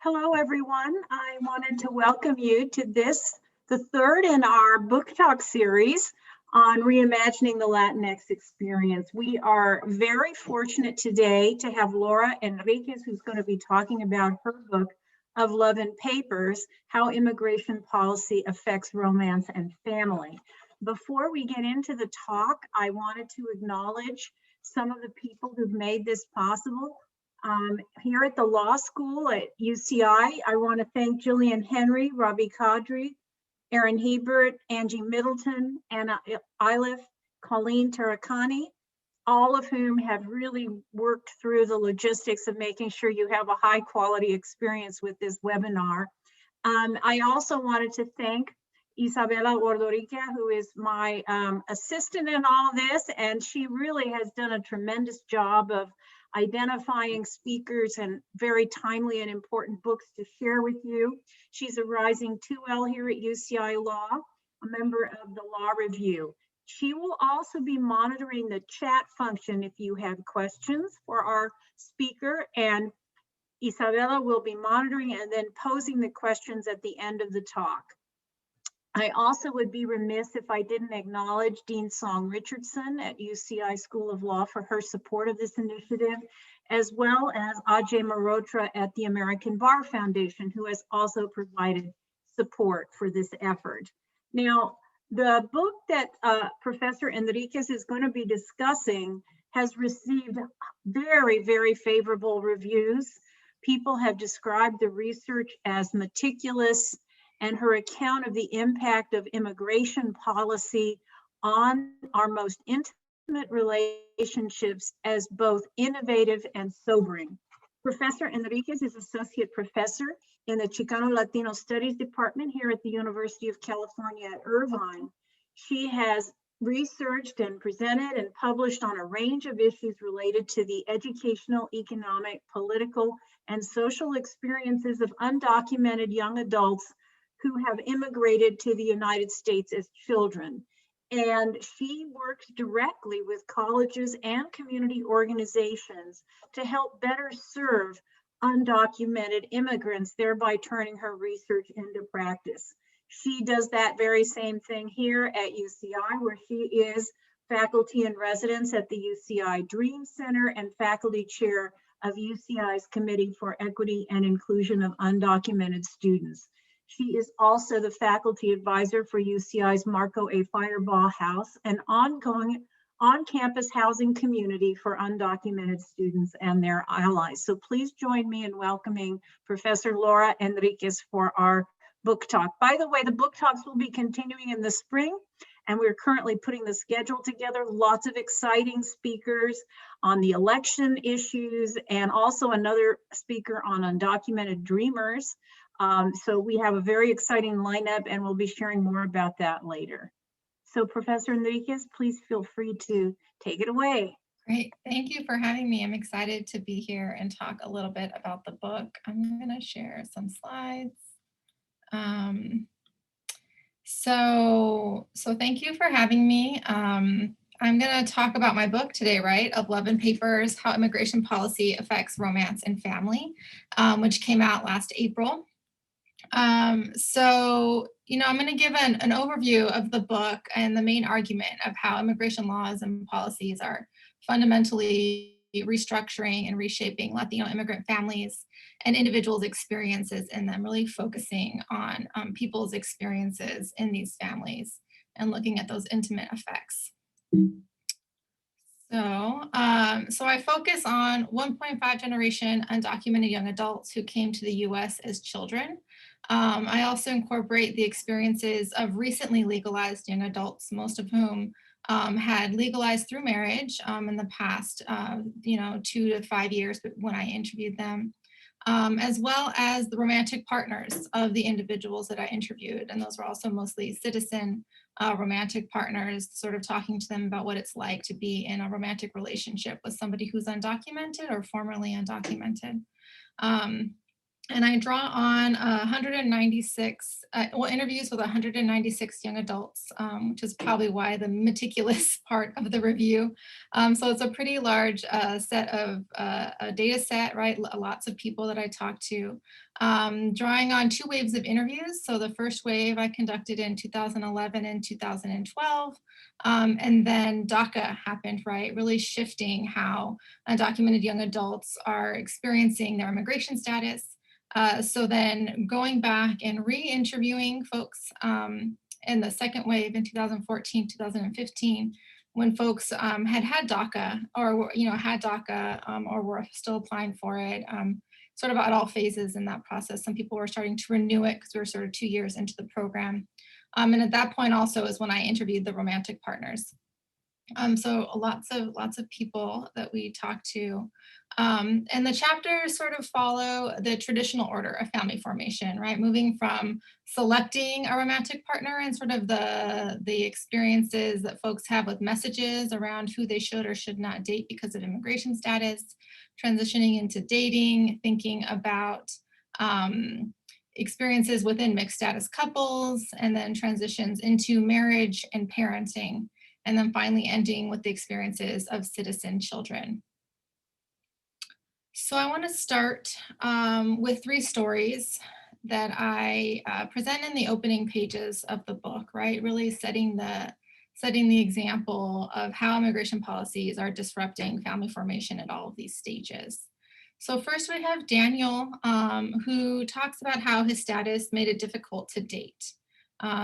Hello, everyone. I wanted to welcome you to the third in our book talk series on reimagining the Latinx experience. We are very fortunate today to have Laura Enriquez, who's going to be talking about her book of Love and Papers, How Immigration Policy Affects Romance and Family. Before we get into the talk, I wanted to acknowledge some of the people who've made this possible. Here at the law school at UCI, I want to thank Jillian Henry, Robbie Kadri, Erin Hebert, Angie Middleton, Anna Iliff, Colleen Tarakani, all of whom have really worked through the logistics of making sure you have a high quality experience with this webinar. I also wanted to thank Isabella Ordorica, who is my assistant in all of this, and she really has done a tremendous job of identifying speakers and very timely and important books to share with you. She's a rising 2L here at UCI Law, a member of the Law Review. She will also be monitoring the chat function if you have questions for our speaker, and Isabella will be monitoring and then posing the questions at the end of the talk. I also would be remiss if I didn't acknowledge Dean Song Richardson at UCI School of Law for her support of this initiative, as well as Ajay Mehrotra at the American Bar Foundation, who has also provided support for this effort. Now, the book that Professor Enriquez is going to be discussing has received very, very favorable reviews. People have described the research as meticulous, and her account of the impact of immigration policy on our most intimate relationships as both innovative and sobering. Professor Enriquez is Associate Professor in the Chicano Latino Studies Department here at the University of California at Irvine. She has researched and presented and published on a range of issues related to the educational, economic, political, and social experiences of undocumented young adults who have immigrated to the United States as children. And she works directly with colleges and community organizations to help better serve undocumented immigrants, thereby turning her research into practice. She does that very same thing here at UCI, where she is faculty in residence at the UCI Dream Center and faculty chair of UCI's Committee for Equity and Inclusion of Undocumented Students. She is also the faculty advisor for UCI's Marco A. Firebaugh House, an ongoing on-campus housing community for undocumented students and their allies. So please join me in welcoming Professor Laura Enriquez for our book talk. By the way, the book talks will be continuing in the spring, and we're currently putting the schedule together. Lots of exciting speakers on the election issues, and also another speaker on undocumented dreamers. So we have a very exciting lineup, and we'll be sharing more about that later. So Professor Enriquez, please feel free to take it away. Great, thank you for having me. I'm excited to be here and talk a little bit about the book. I'm gonna share some slides. So thank you for having me. I'm gonna talk about my book today, right? Of Love and Papers, How Immigration Policy Affects Romance and Family, which came out last April. I'm going to give an overview of the book and the main argument of how immigration laws and policies are fundamentally restructuring and reshaping Latino immigrant families and individuals' experiences in them, really focusing on people's experiences in these families and looking at those intimate effects. So I focus on 1.5 generation undocumented young adults who came to the US as children. I also incorporate the experiences of recently legalized young adults, most of whom had legalized through marriage in the past 2 to 5 years when I interviewed them, as well as the romantic partners of the individuals that I interviewed. And those were also mostly citizen romantic partners, sort of talking to them about what it's like to be in a romantic relationship with somebody who's undocumented or formerly undocumented. And I draw on 196, interviews with 196 young adults, which is probably why the meticulous part of the review. So it's a pretty large set of a data set, right? Lots of people that I talked to, drawing on 2 waves of interviews. So the first wave I conducted in 2011 and 2012. And then Daca happened, right? Really shifting how undocumented young adults are experiencing their immigration status. So then going back and re-interviewing folks in the second wave in 2014, 2015, when folks had DACA or had DACA or were still applying for it, sort of at all phases in that process. Some people were starting to renew it because we were sort of 2 years into the program. And at that point also is when I interviewed the romantic partners. So lots of people that we talk to. And the chapters sort of follow the traditional order of family formation, right? Moving from selecting a romantic partner and sort of the experiences that folks have with messages around who they should or should not date because of immigration status, transitioning into dating, thinking about experiences within mixed status couples, and then transitions into marriage and parenting, and then finally ending with the experiences of citizen children. So I want to start with 3 stories that I present in the opening pages of the book, right? Really setting the example of how immigration policies are disrupting family formation at all of these stages. So first we have Daniel, who talks about how his status made it difficult to date.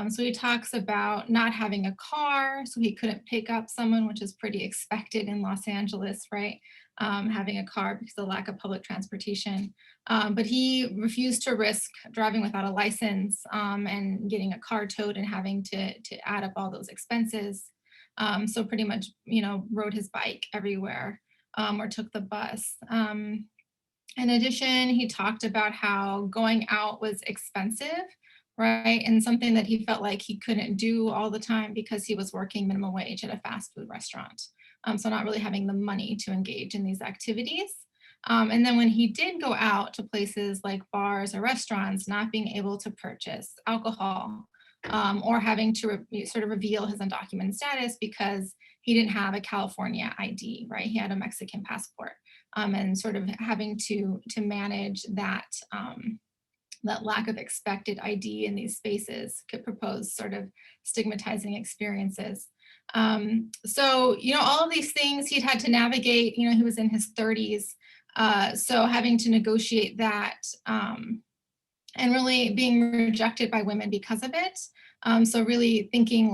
So he talks about not having a car, so he couldn't pick up someone, which is pretty expected in Los Angeles, right? Having a car because of the lack of public transportation. But he refused to risk driving without a license and getting a car towed and having to add up all those expenses. So pretty much, rode his bike everywhere or took the bus. In addition, he talked about how going out was expensive, right? And something that he felt like he couldn't do all the time because he was working minimum wage at a fast food restaurant. So not really having the money to engage in these activities. And then when he did go out to places like bars or restaurants, not being able to purchase alcohol or having to sort of reveal his undocumented status because he didn't have a California ID, right? He had a Mexican passport, and sort of having to manage that that lack of expected ID in these spaces could propose sort of stigmatizing experiences. So, all of these things he'd had to navigate, he was in his 30s. So having to negotiate that and really being rejected by women because of it. So really thinking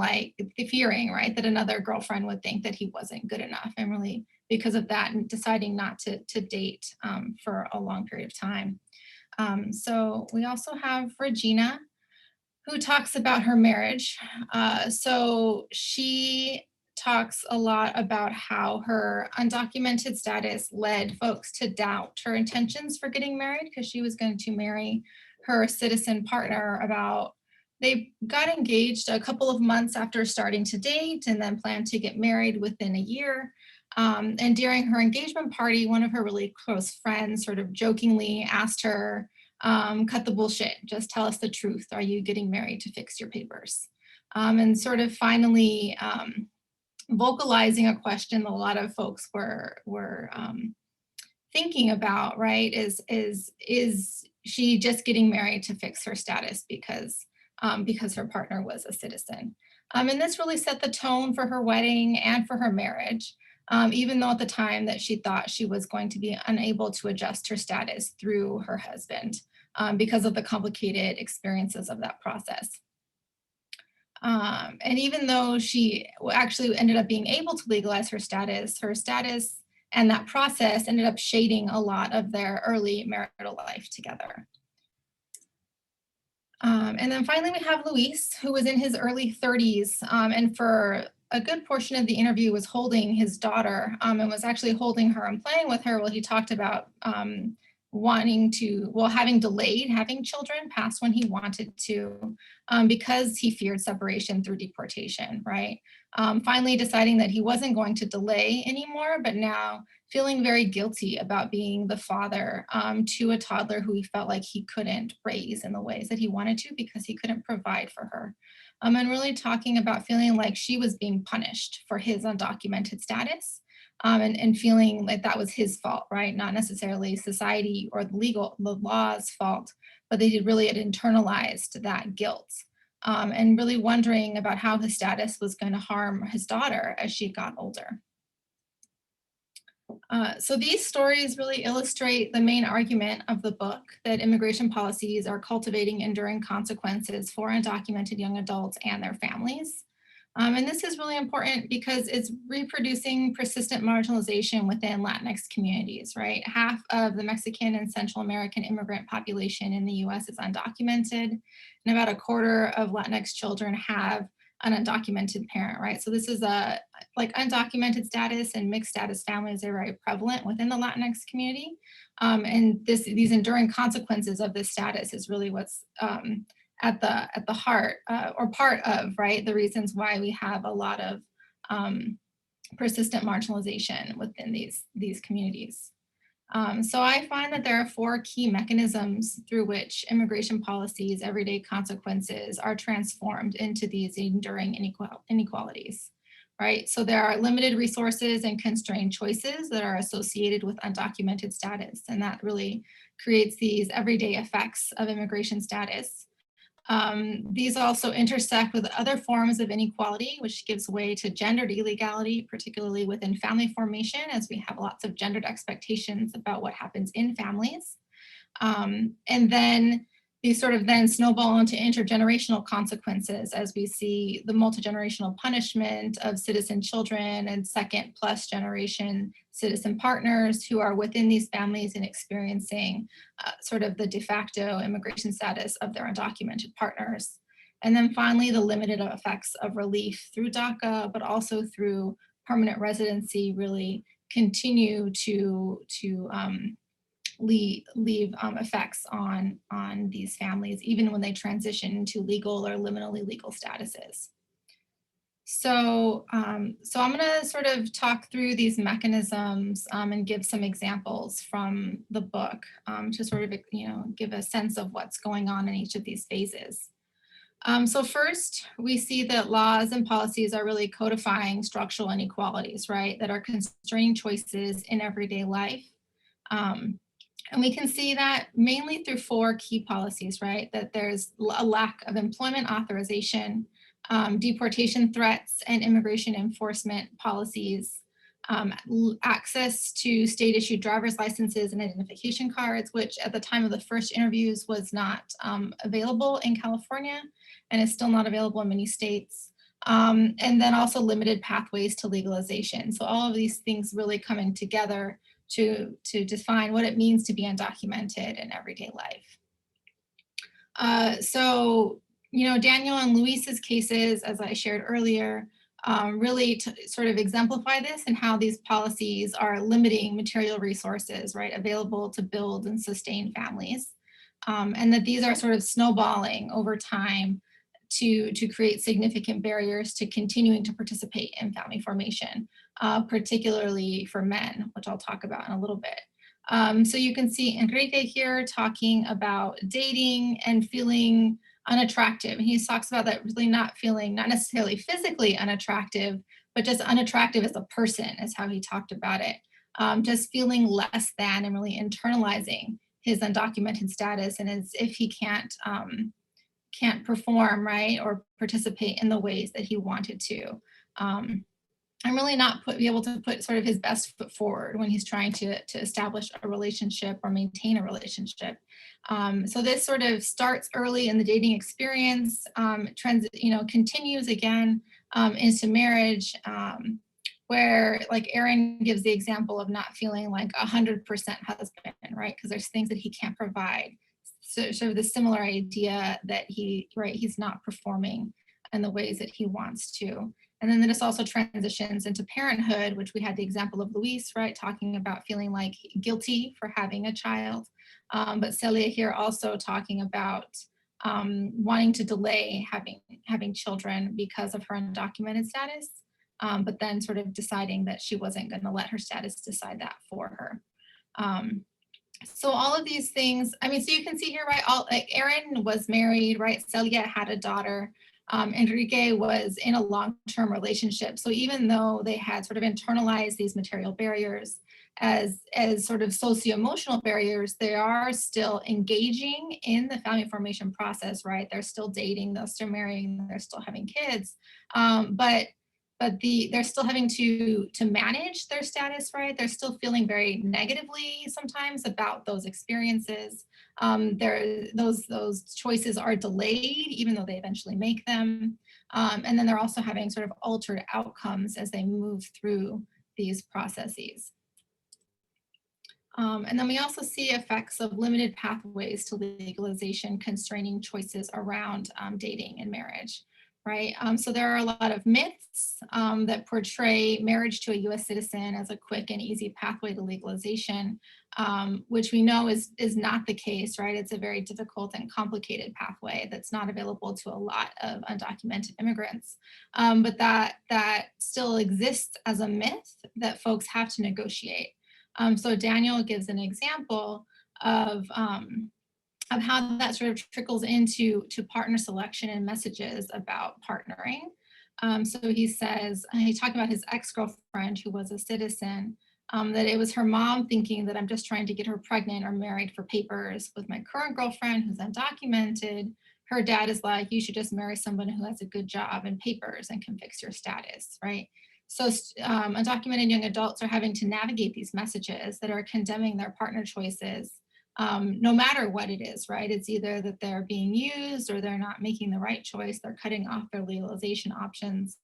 fearing, right, that another girlfriend would think that he wasn't good enough, and really because of that and deciding not to date for a long period of time. So we also have Regina, who talks about her marriage. So she talks a lot about how her undocumented status led folks to doubt her intentions for getting married because she was going to marry her citizen partner they got engaged a couple of months after starting to date and then planned to get married within a year. And during her engagement party, one of her really close friends sort of jokingly asked her, cut the bullshit, just tell us the truth. Are you getting married to fix your papers? And sort of finally vocalizing a question that a lot of folks were thinking about, right? Is she just getting married to fix her status because her partner was a citizen? And this really set the tone for her wedding and for her marriage. Even though at the time that she thought she was going to be unable to adjust her status through her husband because of the complicated experiences of that process. And even though she actually ended up being able to legalize her status and that process ended up shading a lot of their early marital life together. And then finally, we have Luis, who was in his early 30s, and for a good portion of the interview was holding his daughter and was actually holding her and playing with her while he talked about having delayed having children past when he wanted to because he feared separation through deportation, right? Finally deciding that he wasn't going to delay anymore, but now feeling very guilty about being the father to a toddler who he felt like he couldn't raise in the ways that he wanted to because he couldn't provide for her. And really talking about feeling like she was being punished for his undocumented status, and feeling like that was his fault, right? Not necessarily society or the law's fault, but they really had internalized that guilt. And really wondering about how his status was going to harm his daughter as she got older. So these stories really illustrate the main argument of the book, that immigration policies are cultivating enduring consequences for undocumented young adults and their families. And this is really important because it's reproducing persistent marginalization within Latinx communities, right? Half of the Mexican and Central American immigrant population in the US is undocumented, and about a quarter of Latinx children have an undocumented parent, right? So this is like undocumented status and mixed status families are very prevalent within the Latinx community. And these enduring consequences of this status is really what's at the heart or part of, right, the reasons why we have a lot of persistent marginalization within these communities. So I find that there are 4 key mechanisms through which immigration policies' everyday consequences are transformed into these enduring inequalities, right? So there are limited resources and constrained choices that are associated with undocumented status, and that really creates these everyday effects of immigration status. These also intersect with other forms of inequality, which gives way to gendered illegality, particularly within family formation, as we have lots of gendered expectations about what happens in families. And then these sort of then snowball into intergenerational consequences as we see the multi-generational punishment of citizen children and second plus generation citizen partners who are within these families and experiencing sort of the de facto immigration status of their undocumented partners. And then finally, the limited effects of relief through Daca, but also through permanent residency really continue to leave effects on these families, even when they transition into legal or liminally legal statuses. So, so I'm going to sort of talk through these mechanisms and give some examples from the book to sort of, give a sense of what's going on in each of these phases. So first, we see that laws and policies are really codifying structural inequalities, right, that are constraining choices in everyday life. And we can see that mainly through 4 key policies, right? That there's a lack of employment authorization, deportation threats, and immigration enforcement policies, access to state-issued driver's licenses and identification cards, which at the time of the first interviews was not available in California and is still not available in many states. And then also limited pathways to legalization. So all of these things really coming together to define what it means to be undocumented in everyday life. So, Daniel and Luis's cases, as I shared earlier, really sort of exemplify this and how these policies are limiting material resources, right, available to build and sustain families. And that these are sort of snowballing over time to create significant barriers to continuing to participate in family formation, particularly for men, which I'll talk about in a little bit. So you can see Enriquez here talking about dating and feeling unattractive. And he talks about that really not feeling, not necessarily physically unattractive, but just unattractive as a person is how he talked about it. Just feeling less than and really internalizing his undocumented status, and as if he can't perform, right, or participate in the ways that he wanted to. And really not be able to put sort of his best foot forward when he's trying to establish a relationship or maintain a relationship. So this sort of starts early in the dating experience, continues again into marriage, where like Aaron gives the example of not feeling like 100% husband, right? Because there's things that he can't provide. So sort of the similar idea that he's not performing in the ways that he wants to. And then this also transitions into parenthood, which we had the example of Luis, right, talking about feeling like guilty for having a child. But Celia here also talking about wanting to delay having children because of her undocumented status. but then sort of deciding that she wasn't going to let her status decide that for her. So all of these things, I mean, so you can see here, right, like Erin was married, right? Celia had a daughter. Enrique was in a long-term relationship. So even though they had sort of internalized these material barriers as sort of socio-emotional barriers, they are still engaging in the family formation process, right? They're still dating, they're still marrying, they're still having kids. But they're still having to manage their status, right? They're still feeling very negatively sometimes about those experiences. Those choices are delayed, even though they eventually make them. And then they're also having sort of altered outcomes as they move through these processes. And then we also see effects of limited pathways to legalization constraining choices around dating and marriage, right? So there are a lot of myths that portray marriage to a US citizen as a quick and easy pathway to legalization, which we know is not the case, right? It's a very difficult and complicated pathway that's not available to a lot of undocumented immigrants. But that still exists as a myth that folks have to negotiate. So Daniel gives an example of how that sort of trickles into partner selection and messages about partnering. So he says, he talked about his ex-girlfriend who was a citizen, that it was her mom thinking that I'm just trying to get her pregnant or married for papers. With my current girlfriend who's undocumented, her dad is like, you should just marry someone who has a good job and papers and can fix your status, right? So undocumented young adults are having to navigate these messages that are condemning their partner choices, no matter what it is, right? It's either that they're being used or they're not making the right choice, they're cutting off their legalization options.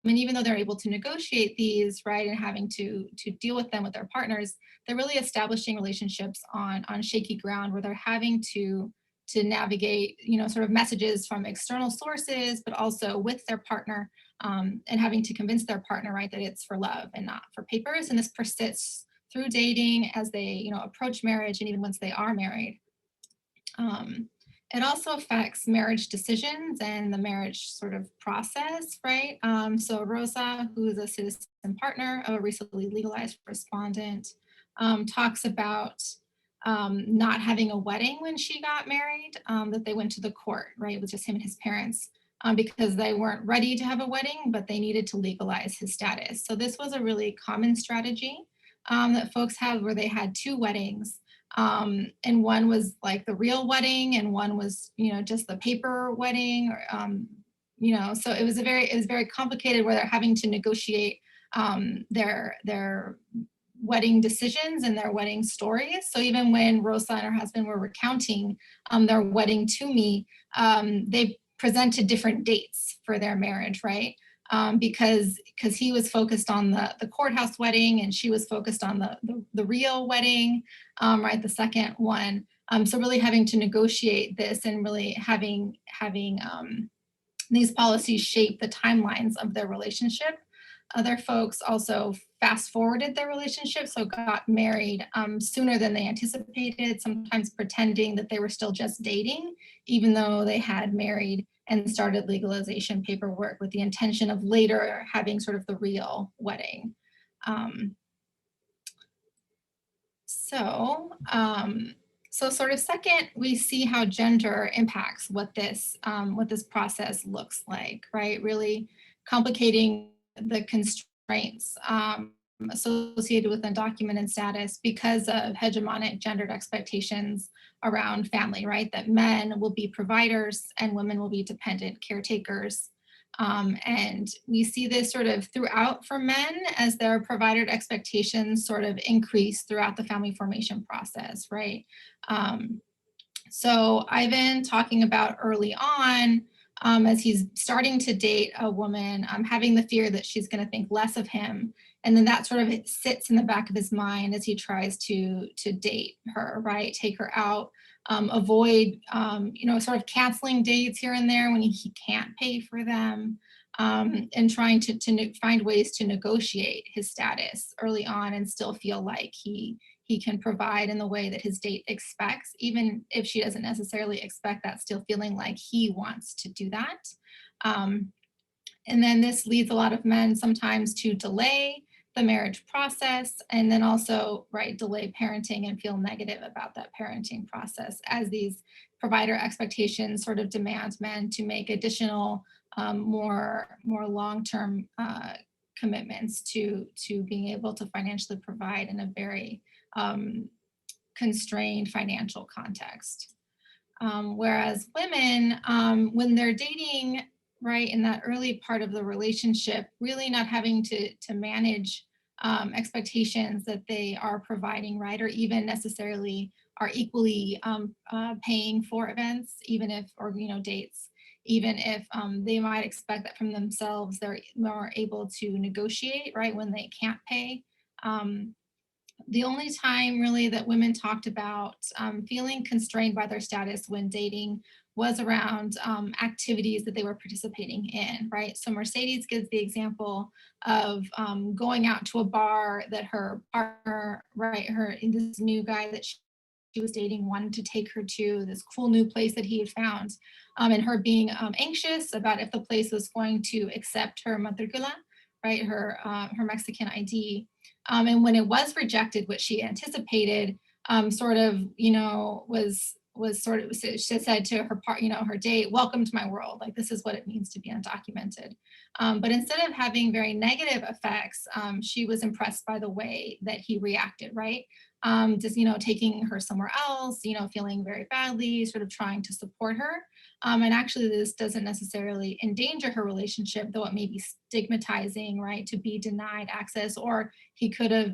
I mean, even though they're able to negotiate these, right, and having to deal with them with their partners, they're really establishing relationships on shaky ground where they're having to navigate, you know, sort of messages from external sources, but also with their partner, and having to convince their partner, right, that it's for love and not for papers. And this persists through dating as they, you know, approach marriage and even once they are married. It also affects marriage decisions and the marriage sort of process, right? So Rosa, who is a citizen partner of a recently legalized respondent, talks about not having a wedding when she got married, that they went to the court, right? It was just him and his parents, because they weren't ready to have a wedding, but they needed to legalize his status. So this was a really common strategy that folks have where they had two weddings. And one was like the real wedding and one was, you know, just the paper wedding, or, you know, so it was very complicated where they're having to negotiate their wedding decisions and their wedding stories. So even when Rosa and her husband were recounting their wedding to me, they presented different dates for their marriage, right? Because he was focused on the courthouse wedding and she was focused on the real wedding, right, the second one. So really having to negotiate this and really having these policies shape the timelines of their relationship. Other folks also fast forwarded their relationship, so got married sooner than they anticipated, sometimes pretending that they were still just dating, even though they had married and started legalization paperwork with the intention of later having sort of the real wedding. So sort of second, we see how gender impacts what this process looks like, right? Really complicating the constraints associated with undocumented status because of hegemonic gendered expectations around family, right? That men will be providers and women will be dependent caretakers. And we see this sort of throughout for men as their provider expectations sort of increase throughout the family formation process, right? So Ivan talking about early on, as he's starting to date a woman, having the fear that she's going to think less of him. And then that sort of sits in the back of his mind as he tries to date her, right? Take her out, avoid, you know, sort of canceling dates here and there when he can't pay for them, and trying to find ways to negotiate his status early on and still feel like he can provide in the way that his date expects, even if she doesn't necessarily expect that, still feeling like he wants to do that. And then this leads a lot of men sometimes to delay the marriage process, and then also, right, delay parenting and feel negative about that parenting process as these provider expectations sort of demand men to make additional, more long-term commitments to being able to financially provide in a very constrained financial context. Whereas women, when they're dating, right, in that early part of the relationship, really not having to manage expectations that they are providing, right, or even necessarily are equally paying for events, even if, or, dates, even if they might expect that from themselves, they're more able to negotiate, right, when they can't pay. The only time really that women talked about feeling constrained by their status when dating was around activities that they were participating in, right? So Mercedes gives the example of going out to a bar that her partner, right, this new guy that she was dating wanted to take her to this cool new place that he had found, and her being anxious about if the place was going to accept her matricula, right, her Mexican ID. And when it was rejected, what she anticipated, sort of, was sort of, she said to her her date, "Welcome to my world. Like, this is what it means to be undocumented." But instead of having very negative effects, she was impressed by the way that he reacted, right? Just, taking her somewhere else, feeling very badly, sort of trying to support her. And actually, this doesn't necessarily endanger her relationship, though it may be stigmatizing, right, to be denied access, or he could have,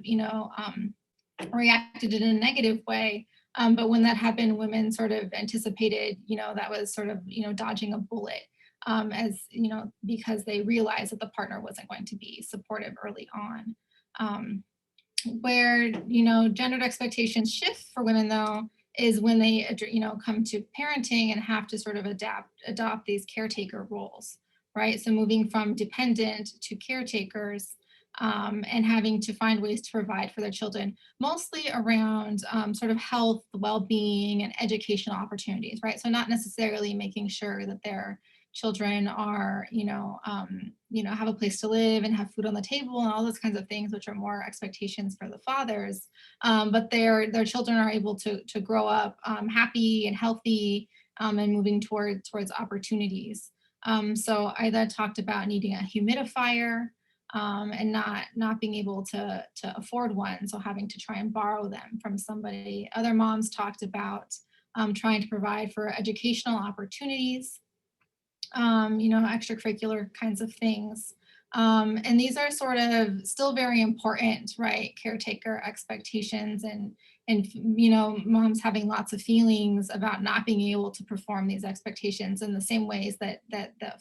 reacted in a negative way. But when that happened, women sort of anticipated, that was sort of, dodging a bullet, because they realized that the partner wasn't going to be supportive early on. Where, gendered expectations shift for women, though, is when they, come to parenting and have to sort of adopt these caretaker roles, right? So moving from dependent to caretakers, and having to find ways to provide for their children, mostly around sort of health, well-being, and educational opportunities, right? So not necessarily making sure that their children are, have a place to live and have food on the table and all those kinds of things, which are more expectations for the fathers. But their children are able to grow up happy and healthy, and moving towards opportunities. So I then talked about needing a humidifier, and not being able to afford one, so having to try and borrow them from somebody. Other moms talked about trying to provide for educational opportunities, extracurricular kinds of things. And these are sort of still very important, right? Caretaker expectations, and moms having lots of feelings about not being able to perform these expectations in the same ways that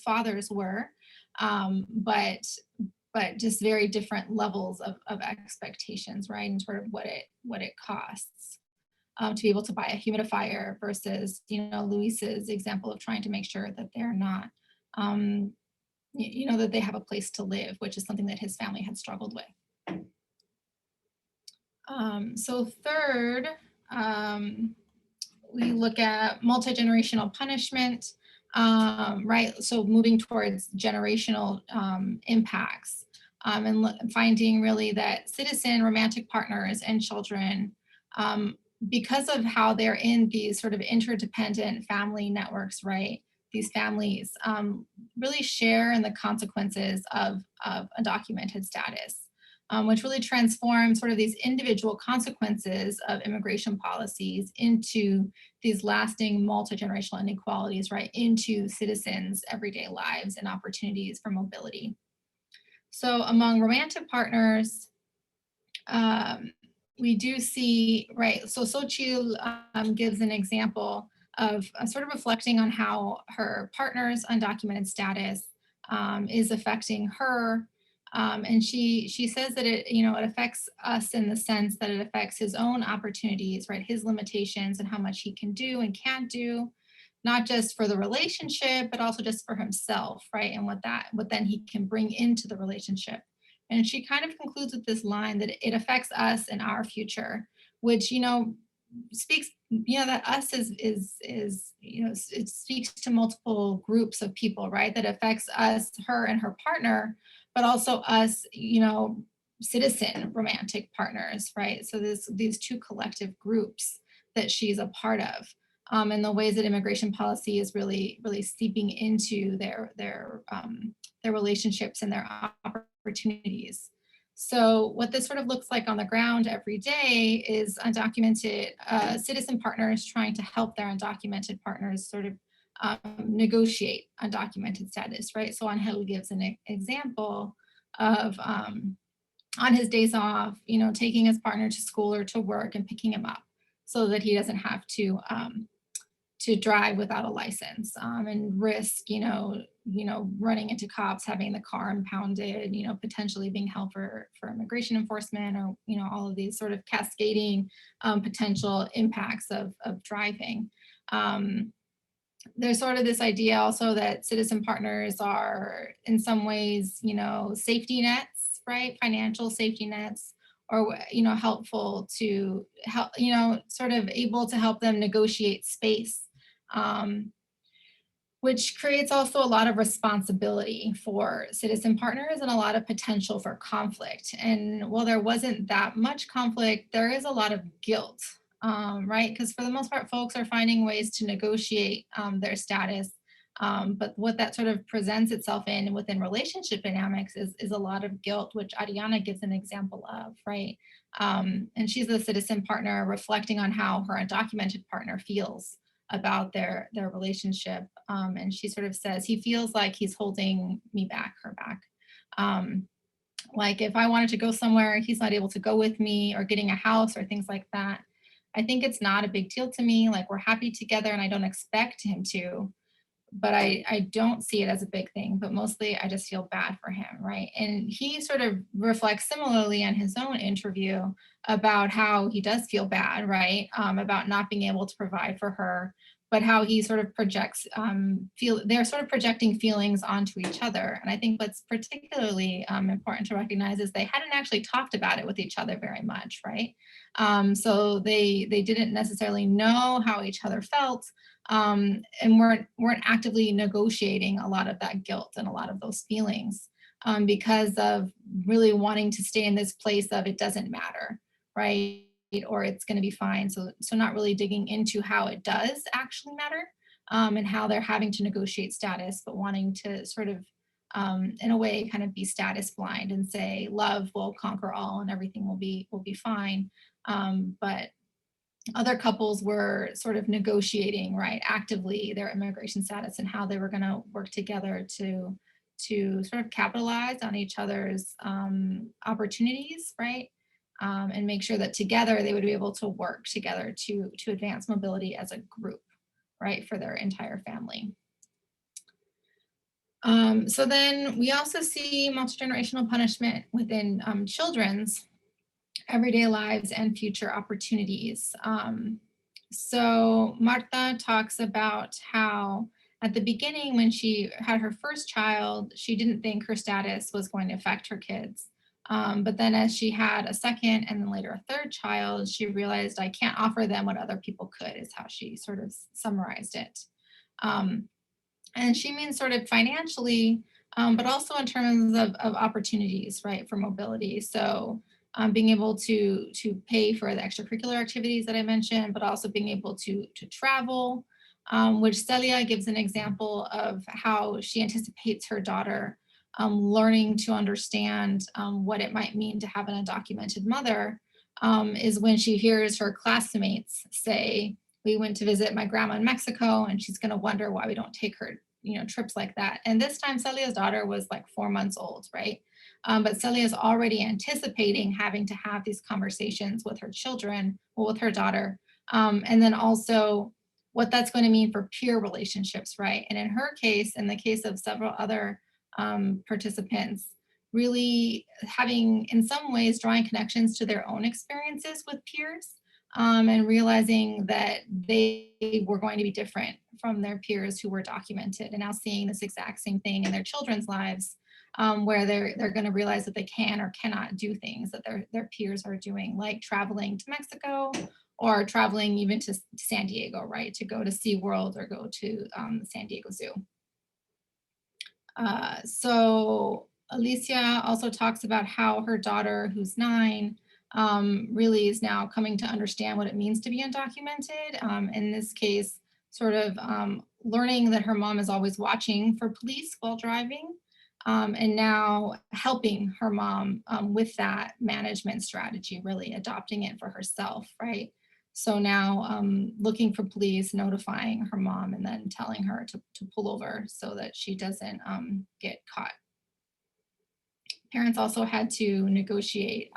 fathers were, but just very different levels of expectations, right? And sort of what it costs. To be able to buy a humidifier versus, Luis's example of trying to make sure that they're not, that they have a place to live, which is something that his family had struggled with. So third, we look at multi-generational punishment, right? So moving towards generational impacts, and finding really that citizen, romantic partners, and children, because of how they're in these sort of interdependent family networks, right? These families really share in the consequences of undocumented status, which really transforms sort of these individual consequences of immigration policies into these lasting multi-generational inequalities, right? Into citizens' everyday lives and opportunities for mobility. So among romantic partners, we do see, right, so Xochitl gives an example of sort of reflecting on how her partner's undocumented status is affecting her. And she says that it affects us in the sense that it affects his own opportunities, right, his limitations and how much he can do and can't do, not just for the relationship, but also just for himself, right, and what then he can bring into the relationship. And she kind of concludes with this line that it affects us and our future, which, speaks that us is, it speaks to multiple groups of people, right? That affects us, her and her partner, but also us, citizen romantic partners, right? So these two collective groups that she's a part of, and the ways that immigration policy is really, really seeping into their relationships and their opportunities. So what this sort of looks like on the ground every day is undocumented citizen partners trying to help their undocumented partners sort of negotiate undocumented status, right? So Angel gives an example of on his days off, taking his partner to school or to work and picking him up so that he doesn't have to drive without a license, and risk, running into cops, having the car impounded, potentially being held for immigration enforcement, or, all of these sort of cascading potential impacts of driving. There's sort of this idea also that citizen partners are in some ways, safety nets, right? Financial safety nets, or, helpful to help, sort of able to help them negotiate space, which creates also a lot of responsibility for citizen partners and a lot of potential for conflict. And while there wasn't that much conflict, there is a lot of guilt, right? Because for the most part, folks are finding ways to negotiate their status. But what that sort of presents itself in within relationship dynamics is a lot of guilt, which Ariana gives an example of, right? And she's the citizen partner reflecting on how her undocumented partner feels about their relationship. And she sort of says, he feels like he's holding me back, her back. Like if I wanted to go somewhere, he's not able to go with me, or getting a house or things like that. I think it's not a big deal to me. Like we're happy together and I don't expect him to, but I don't see it as a big thing, but mostly I just feel bad for him, right? And he sort of reflects similarly on his own interview about how he does feel bad, right? About not being able to provide for her, but how he sort of projects, they're sort of projecting feelings onto each other. And I think what's particularly important to recognize is they hadn't actually talked about it with each other very much, right? So they didn't necessarily know how each other felt, and weren't actively negotiating a lot of that guilt and a lot of those feelings, because of really wanting to stay in this place of it doesn't matter, right? Or it's going to be fine. So not really digging into how it does actually matter, and how they're having to negotiate status, but wanting to sort of, in a way, kind of be status blind and say love will conquer all and everything will be fine. But other couples were sort of negotiating, right, actively their immigration status and how they were going to work together to sort of capitalize on each other's opportunities, right, and make sure that together they would be able to work together to advance mobility as a group, right, for their entire family. So then we also see multi-generational punishment within children's everyday lives and future opportunities. So Marta talks about how at the beginning, when she had her first child, she didn't think her status was going to affect her kids. But then as she had a second and then later a third child, she realized I can't offer them what other people could, is how she sort of summarized it. And she means sort of financially, but also in terms of opportunities, right, for mobility. So being able to pay for the extracurricular activities that I mentioned, but also being able to travel, which Celia gives an example of how she anticipates her daughter learning to understand what it might mean to have an undocumented mother, is when she hears her classmates say, we went to visit my grandma in Mexico, and she's going to wonder why we don't take her, trips like that. And this time Celia's daughter was like 4 months old, right? But Celia is already anticipating having to have these conversations with her children, well, with her daughter, and then also what that's going to mean for peer relationships, right? And in her case, in the case of several other participants, really having, in some ways, drawing connections to their own experiences with peers, and realizing that they were going to be different from their peers who were documented, and now seeing this exact same thing in their children's lives, where they're going to realize that they can or cannot do things that their peers are doing, like traveling to Mexico or traveling even to San Diego, right, to go to SeaWorld or go to the San Diego Zoo. So Alicia also talks about how her daughter, who's 9, really is now coming to understand what it means to be undocumented. In this case, sort of learning that her mom is always watching for police while driving, and now helping her mom with that management strategy, really adopting it for herself, right? So now looking for police, notifying her mom, and then telling her to pull over so that she doesn't get caught. Parents also had to negotiate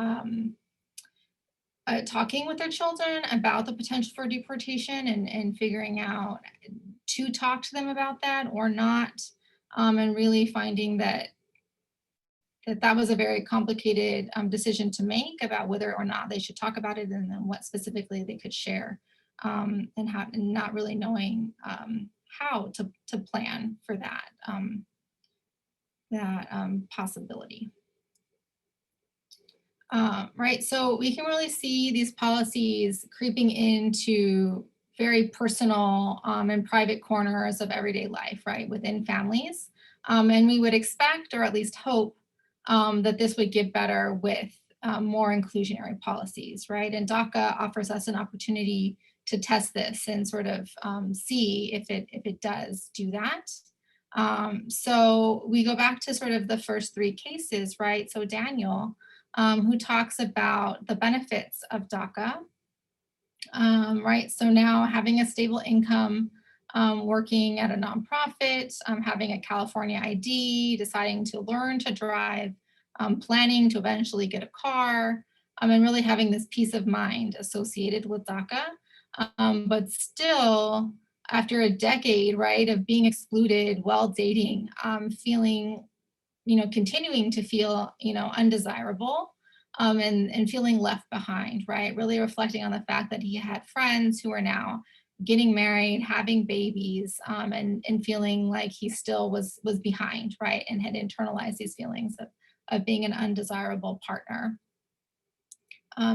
talking with their children about the potential for deportation and figuring out to talk to them about that or not, and really finding that that was a very complicated decision to make about whether or not they should talk about it and then what specifically they could share, and not really knowing how to plan for that possibility. Right, so we can really see these policies creeping into very personal and private corners of everyday life, right, within families. And we would expect, or at least hope, that this would get better with more inclusionary policies, right? And Daca offers us an opportunity to test this and sort of see if it does do that. So we go back to sort of the first 3 cases, right? So Daniel, who talks about the benefits of Daca, right? So now having a stable income, working at a nonprofit, having a California ID, deciding to learn to drive, planning to eventually get a car, and really having this peace of mind associated with Daca. But still, after a decade, right, of being excluded while dating, feeling, continuing to feel, undesirable, and feeling left behind, right? Really reflecting on the fact that he had friends who are now getting married, having babies, and feeling like he still was behind, right? And had internalized these feelings of being an undesirable partner.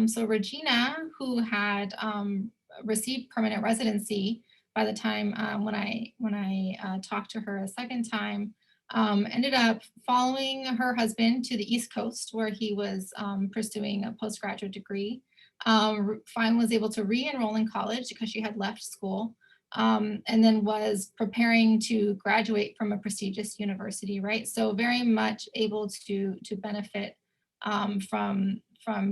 So Regina, who had received permanent residency by the time when I talked to her a second time, ended up following her husband to the East Coast where he was pursuing a postgraduate degree. Was able to re-enroll in college because she had left school, and then was preparing to graduate from a prestigious university, right? So very much able to benefit from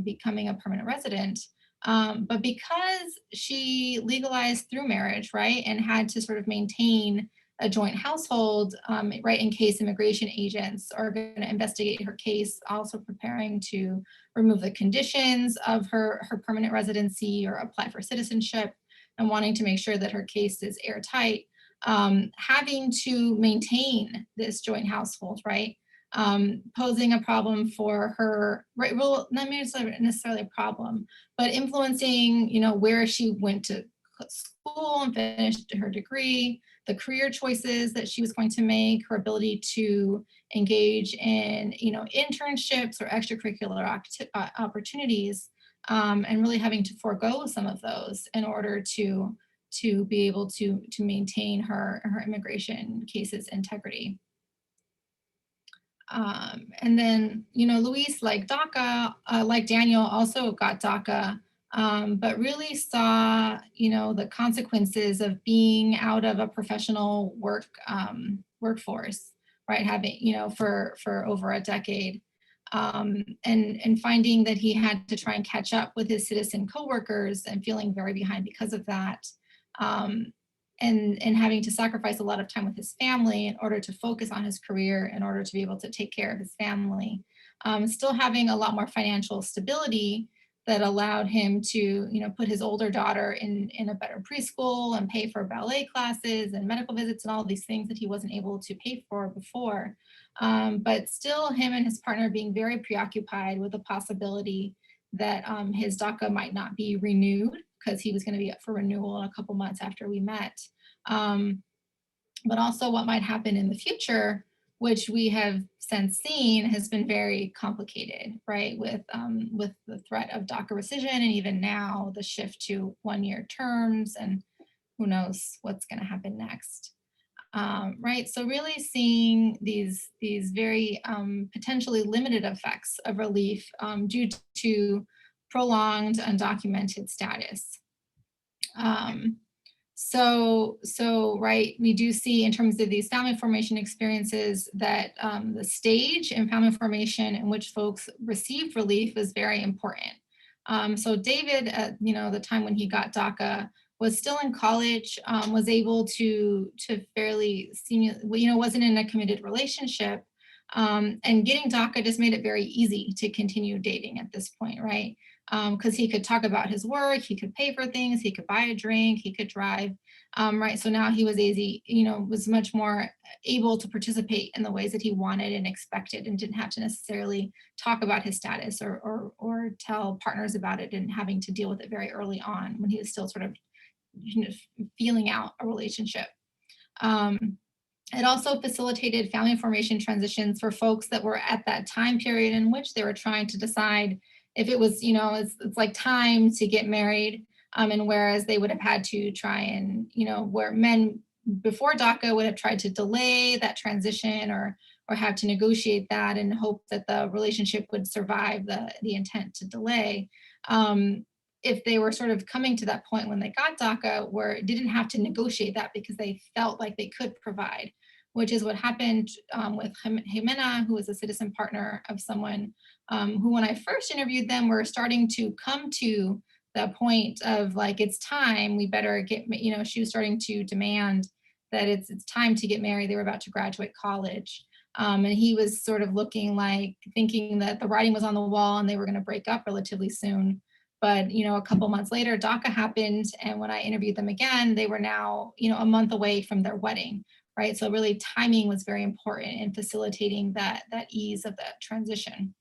becoming a permanent resident. But because she legalized through marriage, right, and had to sort of maintain a joint household, right, in case immigration agents are going to investigate her case, also preparing to remove the conditions of her permanent residency or apply for citizenship, and wanting to make sure that her case is airtight, having to maintain this joint household, right, posing a problem for her, right, well, not necessarily a problem, but influencing, where she went to school and finished her degree, the career choices that she was going to make, her ability to engage in, internships or extracurricular opportunities, and really having to forego some of those in order to be able to maintain her immigration case's integrity. And then, Luis, like Daca, like Daniel, also got Daca, but really saw, the consequences of being out of a professional workforce, right? Having, for over a decade, and finding that he had to try and catch up with his citizen coworkers and feeling very behind because of that. And having to sacrifice a lot of time with his family in order to focus on his career, in order to be able to take care of his family. Still having a lot more financial stability that allowed him to, put his older daughter in a better preschool and pay for ballet classes and medical visits and all of these things that he wasn't able to pay for before. But still him and his partner being very preoccupied with the possibility that his Daca might not be renewed, because he was going to be up for renewal in a couple months after we met. But also what might happen in the future which we have since seen has been very complicated, right? With the threat of DACA rescission, and even now the shift to 1-year terms, and who knows what's going to happen next. Right, so really seeing these very potentially limited effects of relief due to prolonged undocumented status. Right, we do see in terms of these family formation experiences that the stage in family formation in which folks received relief is very important. So David, at the time when he got DACA, was still in college, was able to fairly wasn't in a committed relationship, and getting DACA just made it very easy to continue dating at this point, right? Because he could talk about his work, he could pay for things, he could buy a drink, he could drive, right? So now he was was much more able to participate in the ways that he wanted and expected, and didn't have to necessarily talk about his status or tell partners about it, and having to deal with it very early on when he was still sort of feeling out a relationship. It also facilitated family formation transitions for folks that were at that time period in which they were trying to decide if it was, it's like time to get married. And whereas they would have had to try and, where men before DACA would have tried to delay that transition or have to negotiate that and hope that the relationship would survive the intent to delay. If they were sort of coming to that point when they got DACA where it didn't have to negotiate that because they felt like they could provide, which is what happened with Jimena, who was a citizen partner of someone who, when I first interviewed them, were starting to come to the point of like, it's time, we better get, she was starting to demand that it's time to get married. They were about to graduate college. And he was sort of thinking that the writing was on the wall and they were going to break up relatively soon. But, a couple months later, DACA happened. And when I interviewed them again, they were now, a month away from their wedding, right? So really timing was very important in facilitating that ease of that transition.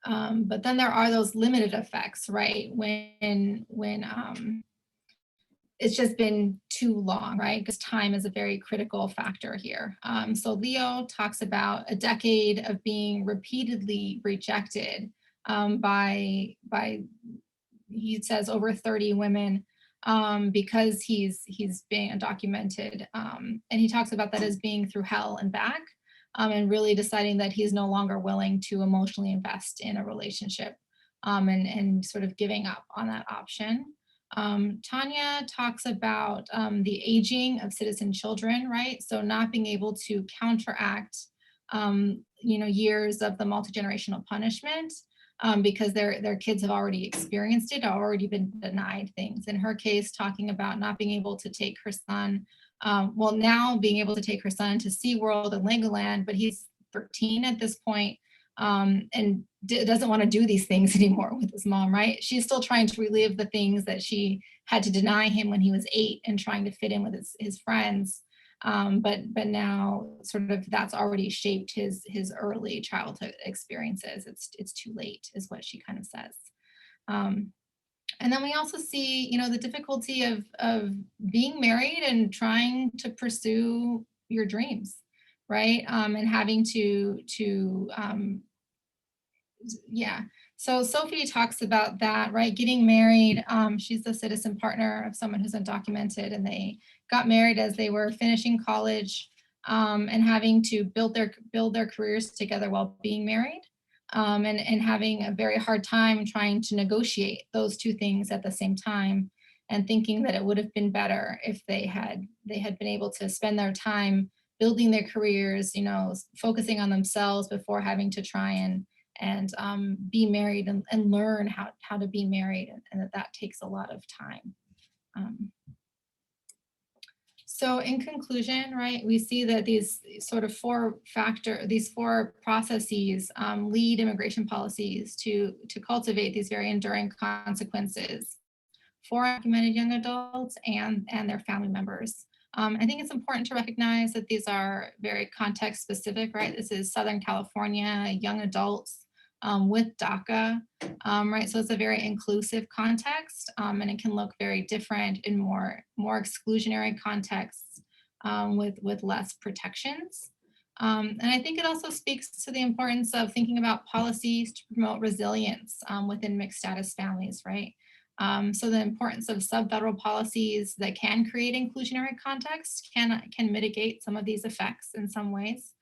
But then there are those limited effects, right? When it's just been too long, right? Because time is a very critical factor here. So Leo talks about a decade of being repeatedly rejected by he says over 30 women because he's being undocumented, and he talks about that as being through hell and back, and really deciding that he's no longer willing to emotionally invest in a relationship, and sort of giving up on that option. Tanya talks about the aging of citizen children, right? So not being able to counteract years of the multi-generational punishment because their kids have already experienced it, already been denied things. In her case, talking about not being able to take her son, now being able to take her son to SeaWorld and Legoland, but he's 13 at this point, and doesn't want to do these things anymore with his mom, right? She's still trying to relive the things that she had to deny him when he was 8 and trying to fit in with his friends. But now sort of that's already shaped his early childhood experiences. It's too late is what she kind of says. And then we also see, the difficulty of being married and trying to pursue your dreams, right? And having to So Sophie talks about that, right? Getting married. She's the citizen partner of someone who's undocumented, and they got married as they were finishing college, and having to build their careers together while being married, and having a very hard time trying to negotiate those two things at the same time, and thinking that it would have been better if they had been able to spend their time building their careers, focusing on themselves before having to try and be married and learn how to be married, and that takes a lot of time. So in conclusion, right, we see that these sort of four processes lead immigration policies to cultivate these very enduring consequences for undocumented young adults and their family members. I think it's important to recognize that these are very context specific, right? This is Southern California, young adults with DACA, right? So it's a very inclusive context, and it can look very different in more exclusionary contexts, with less protections. And I think it also speaks to the importance of thinking about policies to promote resilience within mixed status families, right? So the importance of sub-federal policies that can create inclusionary context can mitigate some of these effects in some ways.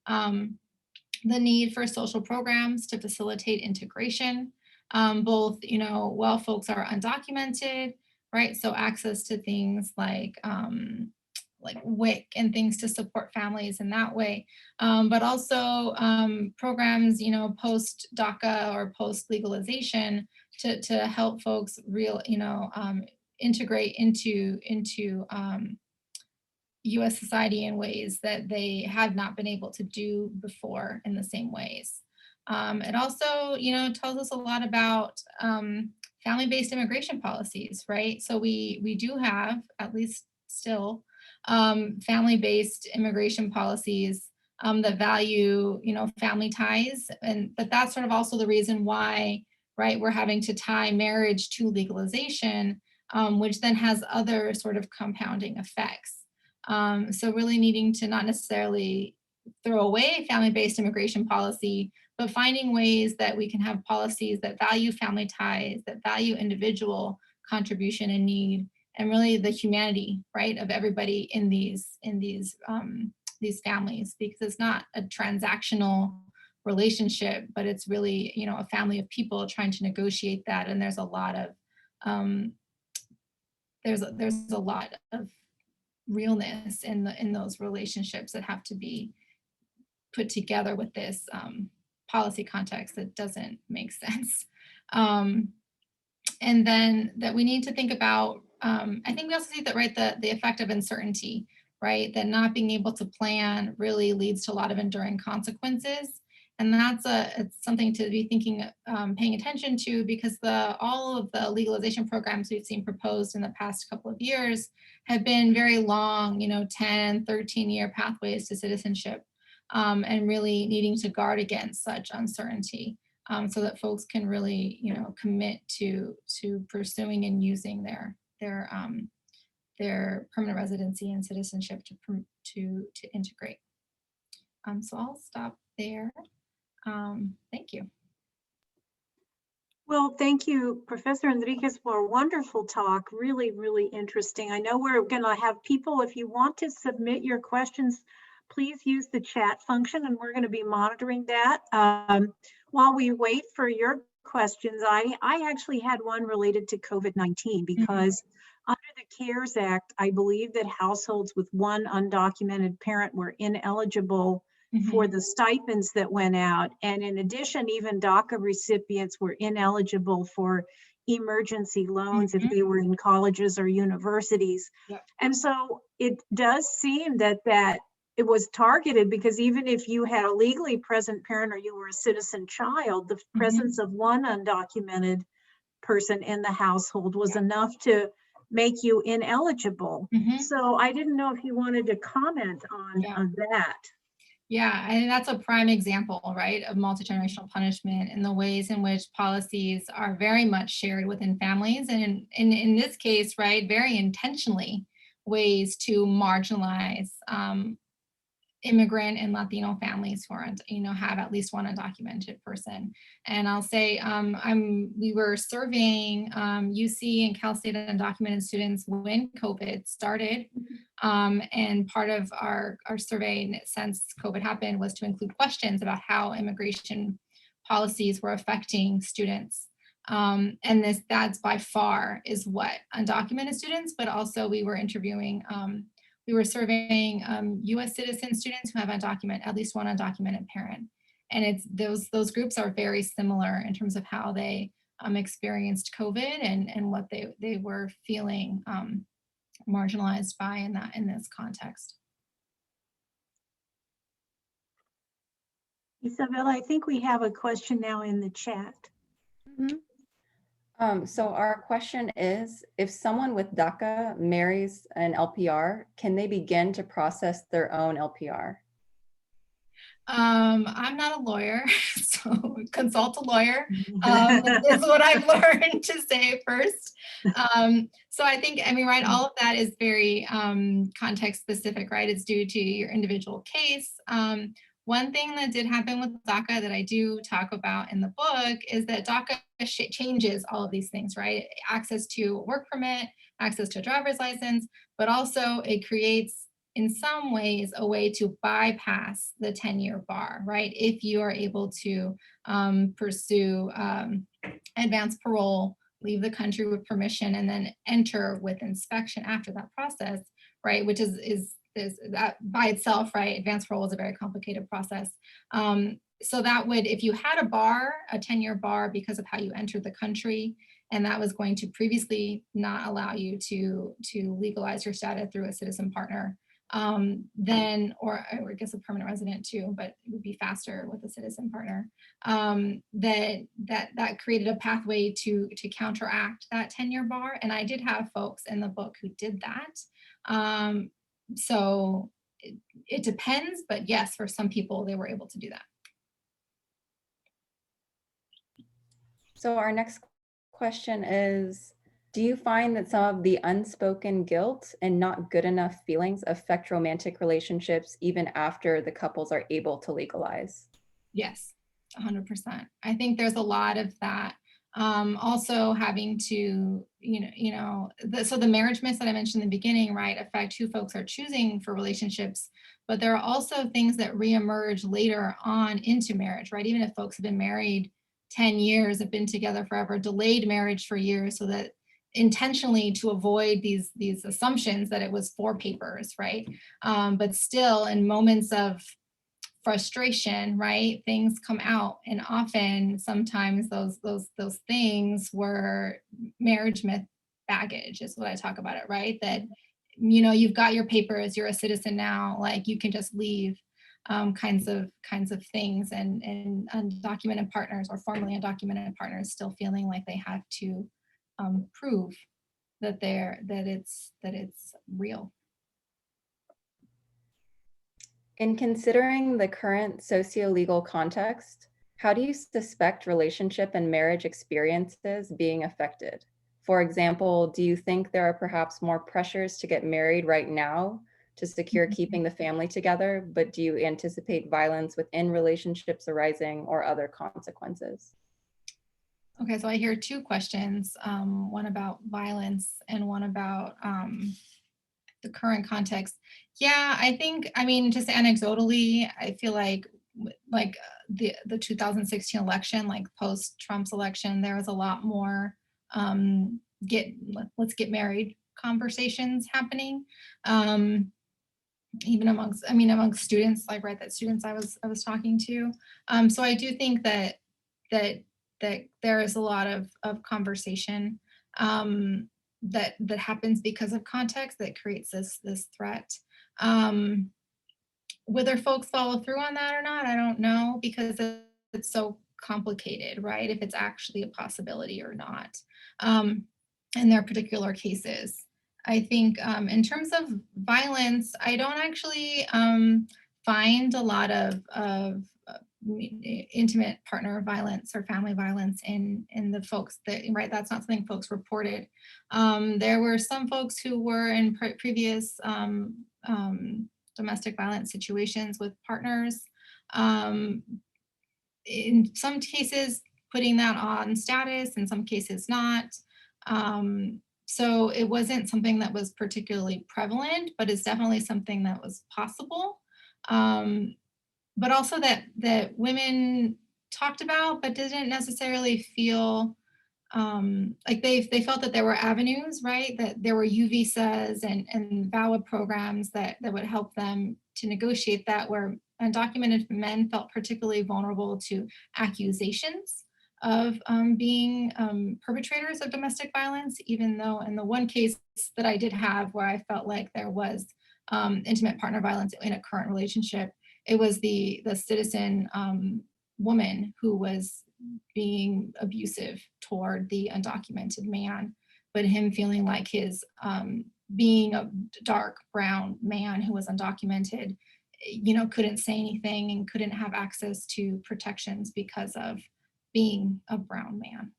The need for social programs to facilitate integration, both, while folks are undocumented, right? So access to things like WIC and things to support families in that way, but also programs, post DACA or post legalization to help folks integrate into US society in ways that they had not been able to do before in the same ways. It also, tells us a lot about family-based immigration policies, right? So we do have, at least still, family-based immigration policies that value, family ties, but that's sort of also the reason why, right, we're having to tie marriage to legalization, which then has other sort of compounding effects. So really needing to not necessarily throw away family-based immigration policy, but finding ways that we can have policies that value family ties, that value individual contribution and need, and really the humanity, right, of everybody in these families, because it's not a transactional relationship, but it's really, a family of people trying to negotiate that. And there's a lot of there's a lot of realness in those relationships that have to be put together with this policy context that doesn't make sense. And then that we need to think about, I think we also see that, right, the effect of uncertainty, right, that not being able to plan really leads to a lot of enduring consequences. And that's it's something to be paying attention to, because all of the legalization programs we've seen proposed in the past couple of years have been very long, 10, 13-year pathways to citizenship, and really needing to guard against such uncertainty, so that folks can really, commit to pursuing and using their permanent residency and citizenship to integrate. So I'll stop there. Thank you. Well, thank you, Professor Enriquez, for a wonderful talk. Really, really interesting. I know we're going to have people, if you want to submit your questions, please use the chat function, and we're going to be monitoring that. While we wait for your questions, I actually had one related to COVID-19, because under the CARES Act, I believe that households with one undocumented parent were ineligible for the stipends that went out. And in addition, even DACA recipients were ineligible for emergency loans if they were in colleges or universities. Yep. And so it does seem that it was targeted, because even if you had a legally present parent or you were a citizen child, the presence of one undocumented person in the household was enough to make you ineligible. So I didn't know if you wanted to comment on that. Yeah, I think that's a prime example, right, of multi-generational punishment and the ways in which policies are very much shared within families. And in this case, right, very intentionally ways to marginalize immigrant and Latino families who are, have at least one undocumented person. And I'll say, we were surveying UC and Cal State undocumented students when COVID started. And part of our survey since COVID happened was to include questions about how immigration policies were affecting students. And that's by far is what undocumented students, but also we were interviewing we were surveying US citizen students who have at least one undocumented parent. And it's those groups are very similar in terms of how they experienced COVID and what they were feeling marginalized by in this context. Isabella, I think we have a question now in the chat. So our question is, if someone with DACA marries an LPR, can they begin to process their own LPR? I'm not a lawyer, so consult a lawyer is what I've learned to say first. So I think, I mean, right, all of that is very context specific, right? It's due to your individual case. One thing that did happen with Daca that I do talk about in the book is that Daca changes all of these things, right? Access to a work permit, access to a driver's license, but also it creates in some ways a way to bypass the 10-year bar, right? If you are able to pursue advanced parole, leave the country with permission, and then enter with inspection after that process, right? Which is that by itself, right? Advanced parole is a very complicated process. So that would, if you had a bar, a 10-year bar because of how you entered the country, and that was going to previously not allow you to legalize your status through a citizen partner, then, or I guess a permanent resident too, but it would be faster with a citizen partner, that created a pathway to counteract that 10-year bar. And I did have folks in the book who did that. So it depends, but yes, for some people, they were able to do that. So our next question is, do you find that some of the unspoken guilt and not good enough feelings affect romantic relationships even after the couples are able to legalize? Yes, 100%. I think there's a lot of that. Also having to, so the marriage myths that I mentioned in the beginning, right, affect who folks are choosing for relationships, but there are also things that reemerge later on into marriage, right? Even if folks have been married 10 years, have been together forever, delayed marriage for years so that intentionally to avoid these assumptions that it was for papers, right? But still in moments of frustration, right, things come out, and often sometimes those things were marriage myth baggage is what I talk about it, right? That you've got your papers, you're a citizen now, like you can just leave, kinds of things, and undocumented partners or formerly undocumented partners still feeling like they have to prove that it's real. In considering the current socio-legal context, how do you suspect relationship and marriage experiences being affected? For example, do you think there are perhaps more pressures to get married right now to secure keeping the family together, but do you anticipate violence within relationships arising or other consequences? Okay, so I hear two questions, one about violence and one about the current context. Yeah, I think, I mean, just anecdotally, I feel like the 2016 election, like post Trump's election, there was a lot more let's get married conversations happening. Even amongst students, like that students I was talking to. So I do think that there is a lot of conversation that happens because of context that creates this threat. Whether folks follow through on that or not, I don't know, because it's so complicated, right? If it's actually a possibility or not, in their particular cases. I think in terms of violence, I don't actually find a lot of intimate partner violence or family violence in the folks that, right, that's not something folks reported. There were some folks who were in previous domestic violence situations with partners. In some cases, putting that on status, in some cases not. So it wasn't something that was particularly prevalent, but it's definitely something that was possible. But also that women talked about, but didn't necessarily feel like they felt that there were avenues, right? That there were U visas and VAWA programs that would help them to negotiate that, where undocumented men felt particularly vulnerable to accusations of being perpetrators of domestic violence, even though in the one case that I did have where I felt like there was intimate partner violence in a current relationship, it was the citizen woman who was being abusive toward the undocumented man, but him feeling like his being a dark brown man who was undocumented couldn't say anything and couldn't have access to protections because of being a brown man.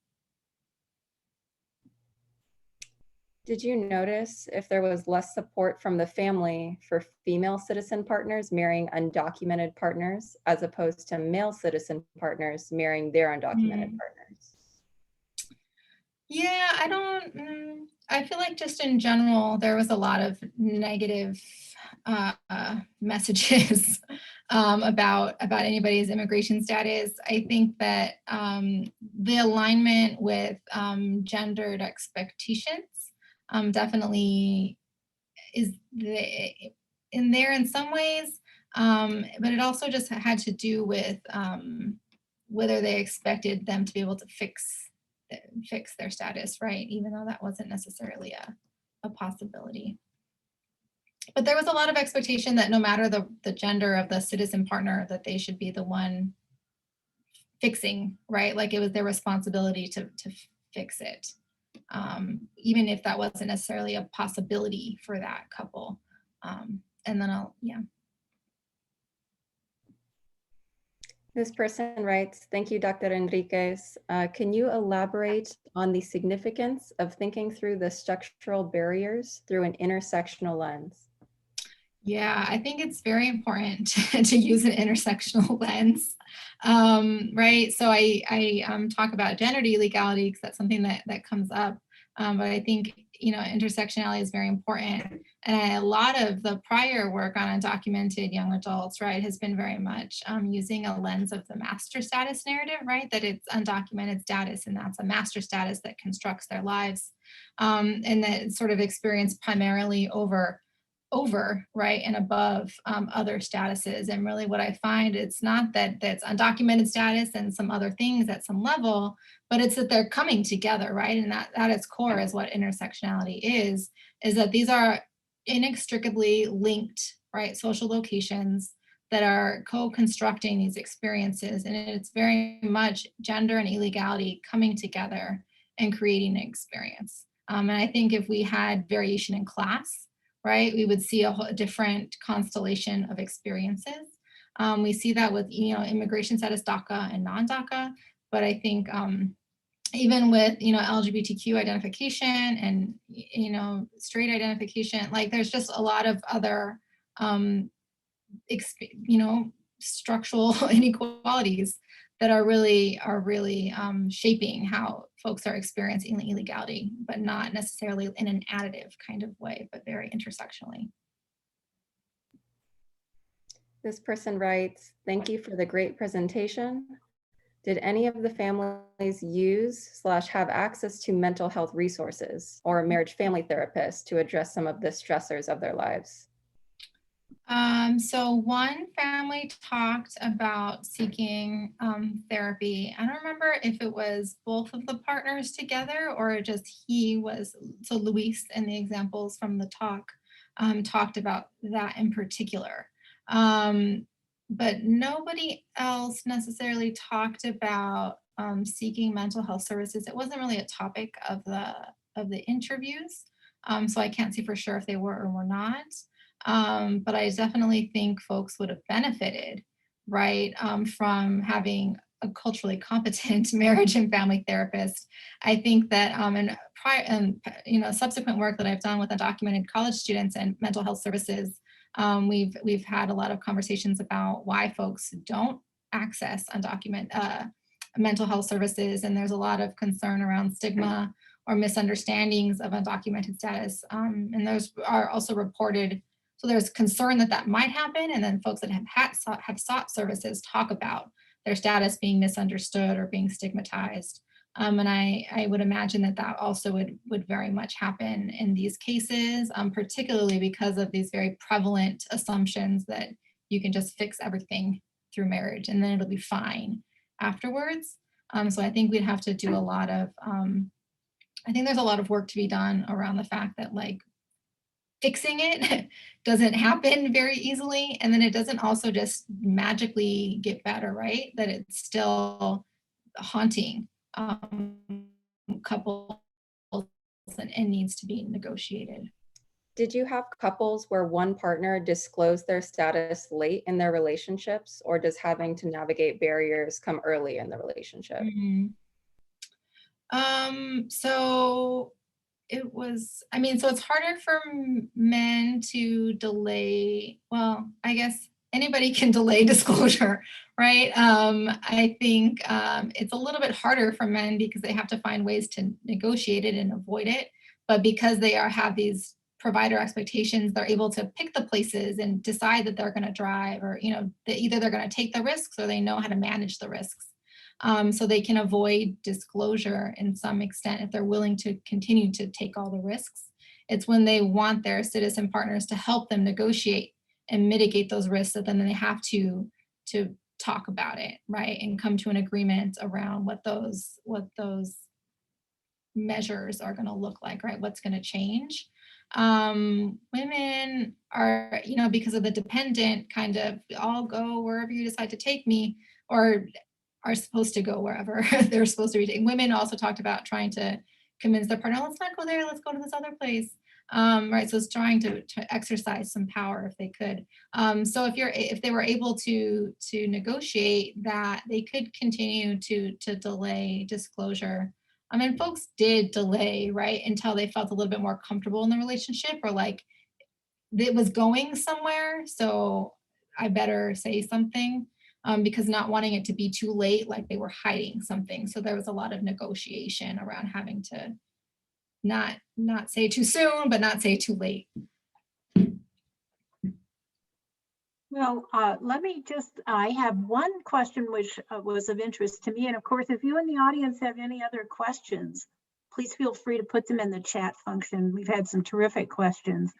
Did you notice if there was less support from the family for female citizen partners marrying undocumented partners as opposed to male citizen partners marrying their undocumented partners? Yeah, I feel like just in general, there was a lot of negative messages about anybody's immigration status. I think that the alignment with gendered expectations definitely is in there in some ways, but it also just had to do with whether they expected them to be able to fix their status, right? Even though that wasn't necessarily a possibility. But there was a lot of expectation that no matter the gender of the citizen partner, that they should be the one fixing, right? Like it was their responsibility to fix it, even if that wasn't necessarily a possibility for that couple. And then This person writes, thank you, Dr. Enriquez. Can you elaborate on the significance of thinking through the structural barriers through an intersectional lens? Yeah, I think it's very important to use an intersectional lens, right? So I talk about gender illegality because that's something that comes up, but I think intersectionality is very important, and a lot of the prior work on undocumented young adults, right, has been very much using a lens of the master status narrative, right? That it's undocumented status, and that's a master status that constructs their lives, and that sort of experience primarily over, right, and above other statuses. And really what I find, it's not that that's undocumented status and some other things at some level, but it's that they're coming together, right? And that at its core is what intersectionality is that these are inextricably linked, right, social locations that are co-constructing these experiences. And it's very much gender and illegality coming together and creating an experience. And I think if we had variation in class, right, we would see a different constellation of experiences. We see that with immigration status, Daca and non-Daca, but I think even with LGBTQ identification and straight identification, like there's just a lot of other structural inequalities that are really shaping how folks are experiencing illegality, but not necessarily in an additive kind of way, but very intersectionally. This person writes, thank you for the great presentation. Did any of the families use/have access to mental health resources or a marriage family therapist to address some of the stressors of their lives? So one family talked about seeking therapy. I don't remember if it was both of the partners together or just he was, so Luis and the examples from the talk talked about that in particular. But nobody else necessarily talked about seeking mental health services. It wasn't really a topic of the interviews. So I can't say for sure if they were or were not. But I definitely think folks would have benefited, right, from having a culturally competent marriage and family therapist. I think that subsequent work that I've done with undocumented college students and mental health services, we've had a lot of conversations about why folks don't access undocumented mental health services, and there's a lot of concern around stigma or misunderstandings of undocumented status, and those are also reported. So there's concern that might happen, and then folks that have sought services talk about their status being misunderstood or being stigmatized. And I would imagine that also would very much happen in these cases, particularly because of these very prevalent assumptions that you can just fix everything through marriage and then it'll be fine afterwards. So I think we'd have to do a lot of, I think there's a lot of work to be done around the fact that like fixing it doesn't happen very easily. And then it doesn't also just magically get better, right? That it's still haunting couples and needs to be negotiated. Did you have couples where one partner disclosed their status late in their relationships, or does having to navigate barriers come early in the relationship? So it was, I mean, so it's harder for men to delay, well, I guess anybody can delay disclosure, right? I think it's a little bit harder for men because they have to find ways to negotiate it and avoid it. But because they have these provider expectations, they're able to pick the places and decide that they're going to drive, or, you know, that either they're going to take the risks or they know how to manage the risks. So they can avoid disclosure in some extent if they're willing to continue to take all the risks. It's when they want their citizen partners to help them negotiate and mitigate those risks that then they have to talk about it, right? And come to an agreement around what those measures are going to look like, right? What's going to change. Women are, you know, because of the dependent kind of, I'll go wherever you decide to take me, or are supposed to go wherever they're supposed to be taken. Women also talked about trying to convince their partner, let's not go there, let's go to this other place. Right, so it's trying to exercise some power if they could. So if they were able to negotiate that, they could continue to delay disclosure. I mean, folks did delay, right, until they felt a little bit more comfortable in the relationship, or like it was going somewhere, so I better say something. Because not wanting it to be too late, like they were hiding something. So there was a lot of negotiation around having to not say too soon, but not say too late. Well, I have one question which was of interest to me. And of course, if you in the audience have any other questions, please feel free to put them in the chat function. We've had some terrific questions.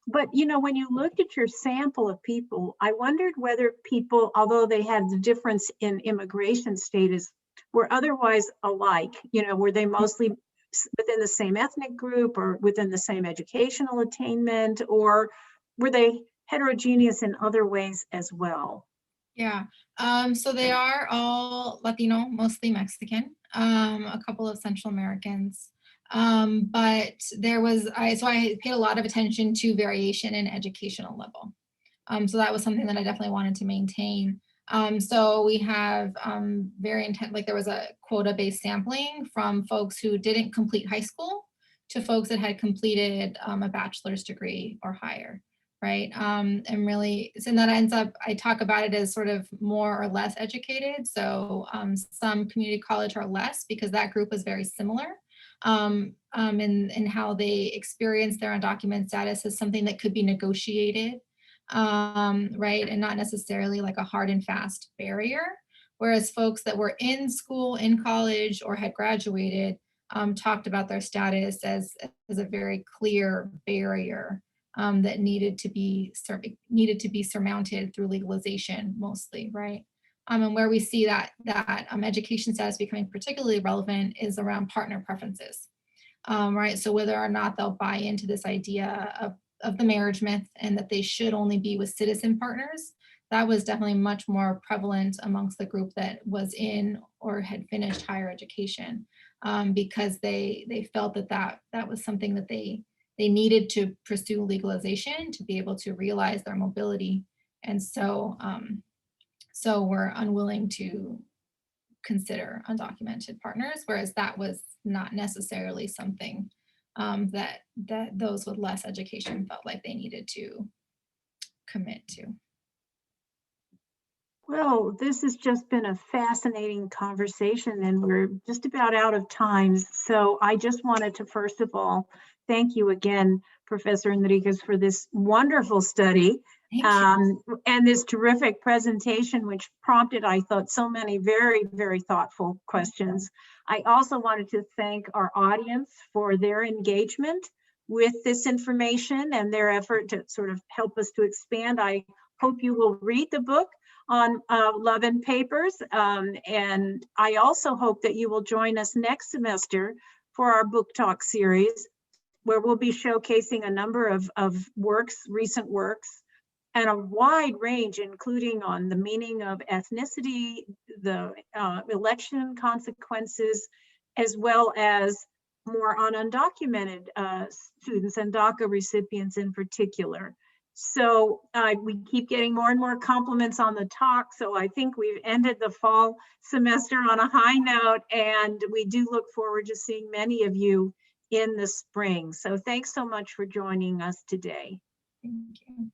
But, you know, when you looked at your sample of people, I wondered whether people, although they had the difference in immigration status, were otherwise alike. You know, were they mostly within the same ethnic group or within the same educational attainment, or were they heterogeneous in other ways as well? Yeah, so they are all Latino, mostly Mexican, a couple of Central Americans. But there was, so I paid a lot of attention to variation in educational level. So that was something that I definitely wanted to maintain. So we have very intense, like there was a quota-based sampling from folks who didn't complete high school to folks that had completed a bachelor's degree or higher, right? And really, so that ends up, I talk about it as sort of more or less educated. So some community college are less because that group is very similar. And how they experience their undocumented status as something that could be negotiated, right? And not necessarily like a hard and fast barrier. Whereas folks that were in school, in college, or had graduated talked about their status as a very clear barrier that needed to be surmounted through legalization mostly, right? And where we see that education status becoming particularly relevant is around partner preferences, right? So whether or not they'll buy into this idea of the marriage myth and that they should only be with citizen partners, that was definitely much more prevalent amongst the group that was in or had finished higher education, because they felt that was something that they needed to pursue legalization to be able to realize their mobility. And so we're unwilling to consider undocumented partners, whereas that was not necessarily something that those with less education felt like they needed to commit to. Well, this has just been a fascinating conversation, and we're just about out of time. So I just wanted to, first of all, thank you again, Professor Enriquez, for this wonderful study and this terrific presentation, which prompted, I thought, so many very, very thoughtful questions. I also wanted to thank our audience for their engagement with this information and their effort to sort of help us to expand. I hope you will read the book on Love and Papers. And I also hope that you will join us next semester for our book talk series, where we'll be showcasing a number of works, recent works, and a wide range, including on the meaning of ethnicity, the election consequences, as well as more on undocumented students and Daca recipients in particular. So we keep getting more and more compliments on the talk. So I think we've ended the fall semester on a high note, and we do look forward to seeing many of you in the spring. So thanks so much for joining us today. Thank you.